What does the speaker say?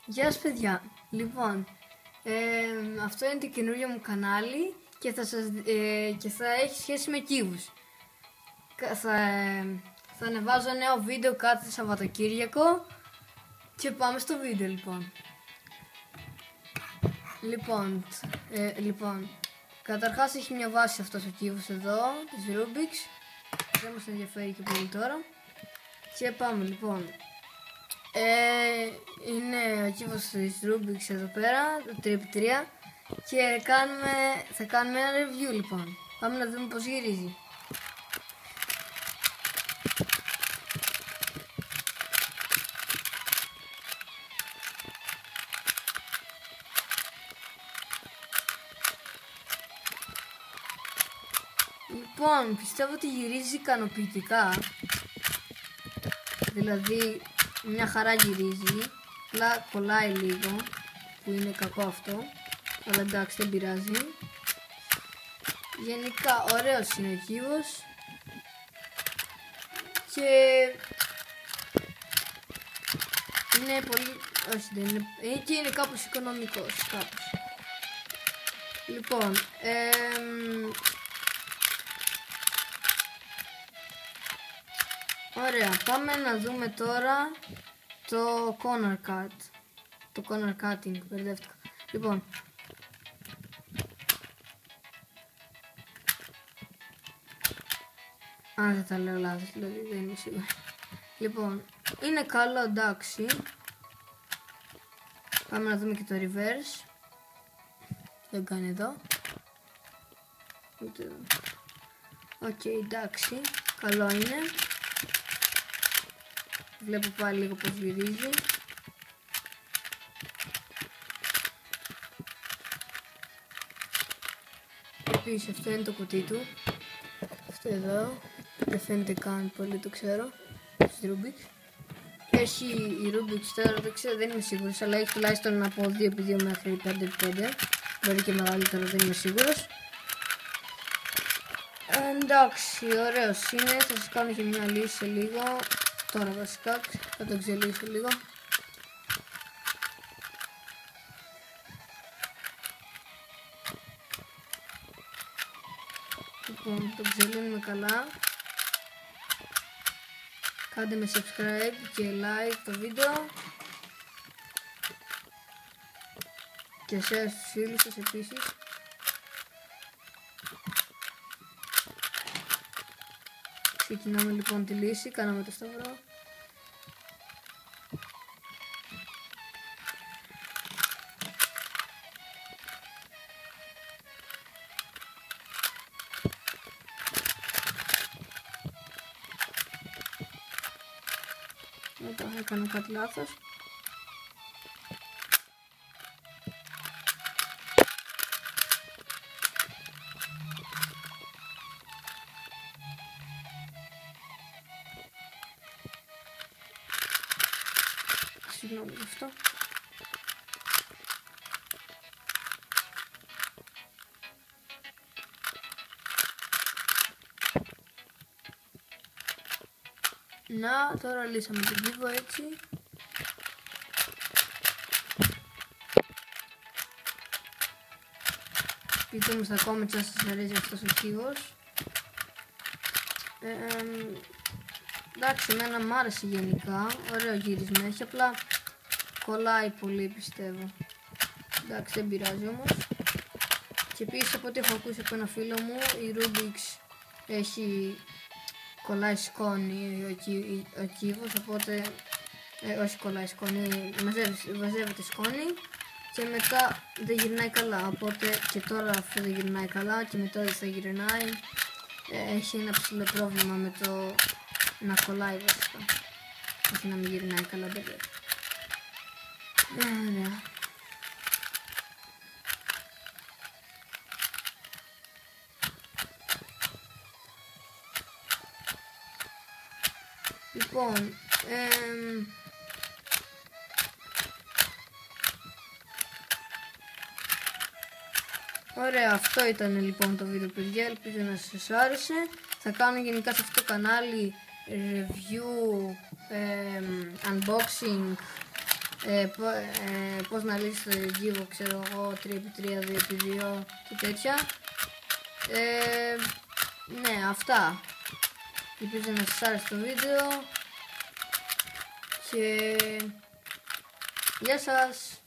Γεια σας παιδιά, λοιπόν, αυτό είναι το καινούριο μου κανάλι και θα έχει σχέση με κύβους. Θα ανεβάζω νέο βίντεο κάθε Σαββατοκύριακο και πάμε στο βίντεο λοιπόν. Καταρχάς έχει μια βάση αυτός ο κύβος εδώ, της Rubik's, δεν μας ενδιαφέρει και πολύ τώρα. Και πάμε λοιπόν. Είναι ο κύβος της Rubik's εδώ πέρα, το 3x3, και θα κάνουμε ένα review λοιπόν. Πάμε να δούμε πως γυρίζει. Λοιπόν, πιστεύω ότι γυρίζει ικανοποιητικά. Δηλαδή μια χαρά γυρίζει, απλά κολλάει λίγο, που είναι κακό αυτό, αλλά εντάξει δεν πειράζει. Γενικά ωραίος είναι ο κύβος και είναι πολύ, όχι δεν είναι, και είναι κάπως οικονομικός, κάπως. Λοιπόν, ωραία, πάμε να δούμε τώρα το corner cut. Το corner cutting, μπερδεύτηκα. Λοιπόν, αν δεν τα λέω λάθος, δηλαδή δεν είμαι σίγουρη. Λοιπόν, είναι καλό, εντάξει. Πάμε να δούμε και το reverse. Δεν κάνει εδώ. Οκ, εντάξει, καλό είναι. Βλέπω πάλι λίγο πως γυρίζει. Επίσης αυτό είναι το κουτί του. Αυτό εδώ. Δεν φαίνεται καν πολύ, το ξέρω. Στη Rubik's. Έχει η Rubik's τώρα, δεν ξέρω, δεν είμαι σίγουρος, αλλά έχει τουλάχιστον από 2x2 μέχρι 5x5. Μπορεί και μεγαλύτερο, δεν είμαι σίγουρος. Εντάξει, ωραίος είναι. Θα σας κάνω και μια λύση σε λίγο. Τώρα βασικά θα το ξελίσω λίγο. Λοιπόν, το ξελίνουμε καλά. Κάντε με subscribe και like το βίντεο. Και share στους φίλους σας επίσης. Ξεκινάμε λοιπόν τη λύση, κάναμε το σταυρό. Μετά έκανα κάτι λάθος. Συγγνώμη γι' αυτό. Να, τώρα λύσαμε τον κύβο έτσι. Πείτε μου στα comments αν σας αρέσει αυτός ο κύβος. Εντάξει, εμένα μ' άρεσε γενικά, ωραίο γύρισμα έχει, απλά κολλάει πολύ πιστεύω. Εντάξει, δεν πειράζει όμως. Και επίσης από ό,τι έχω ακούσει από ένα φίλο μου, η Rubik's έχει κολλάει σκόνη ο κύβος, οπότε όχι κολλάει σκόνη, μαζεύεται σκόνη και μετά δεν γυρνάει καλά, οπότε και τώρα αυτό δεν γυρνάει καλά και μετά δεν θα γυρνάει. Έχει ένα ψηλό πρόβλημα με το να κολλάει βασικά, όχι να μην γυρνάει καλά, μπερδεύει. Ωραία. Λοιπόν, ωραία, αυτό ήταν λοιπόν το βίντεο παιδιά, ελπίζω να σας άρεσε. Θα κάνω γενικά σε αυτό το κανάλι review, unboxing πώς να λύσεις το γύβο, ξέρω εγώ, 3x3, 2x2 και τέτοια. Ναι, αυτά. Ελπίζω να σας άρεσε το βίντεο και γεια σας.